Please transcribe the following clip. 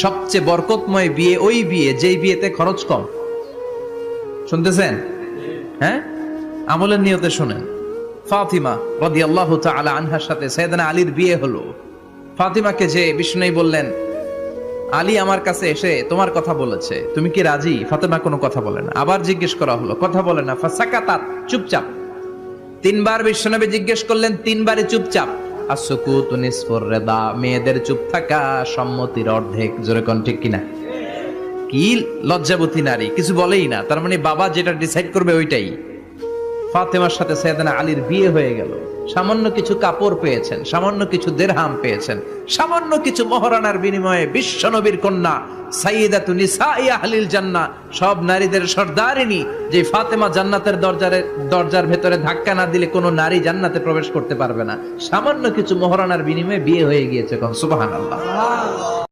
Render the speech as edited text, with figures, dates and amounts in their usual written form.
সবচেয়ে বরকতময় বিয়ে ওই বিয়ে যেই বিয়েতে খরচ কম। শুনতেছেন? হ্যাঁ, আমলের নিয়তে শুনেন। ফাতিমা রাদিয়াল্লাহু তাআলা আনহার সাথে সাইয়েদনা আলীর বিয়ে হলো। ফাতিমাকে যে বিষ্ণু বললেন, আলী আমার কাছে এসে তোমার কথা বলেছে, তুমি কি রাজি? ফাতিমা কোনো কথা বলে না। আবার জিজ্ঞেস করা হলো, কথা বলে না। ফাসাকাতাত, চুপচাপ। তিনবার বিশ্বনবী জিজ্ঞেস করলেন, তিনবারই চুপচাপ। আসুকুতু নিসফুর রিদা, মেয়েদের চুপ থাকা সম্মতির অর্ধেক। জোরে কোন ঠিক কিনা? কি লজ্জাবতী নারী, কিছু বলেই না। তার মানে বাবা যেটা ডিসাইড করবে ওইটাই। ফাতেমার সাথে সাইয়েদনা আলীর বিয়ে হয়ে গেল। সামান্য কিছু কাপড় পেয়েছেন, সামান্য কিছু দিরহাম পেয়েছেন, সামান্য কিছু মহরানার বিনিময়ে বিশ্বনবীর কন্যা সাইয়্যিদাতু নিসাই আহলিল জান্নাহ, সব নারীদের সর্দারিনী, যে ফাতেমা জান্নাতের দরজার ভেতরে ধাক্কা না দিলে কোনো নারী জান্নাতে প্রবেশ করতে পারবে না। সামান্য কিছু মহরানার বিনিময়ে বিয়ে হয়ে গিয়েছে। সুবহানাল্লাহ।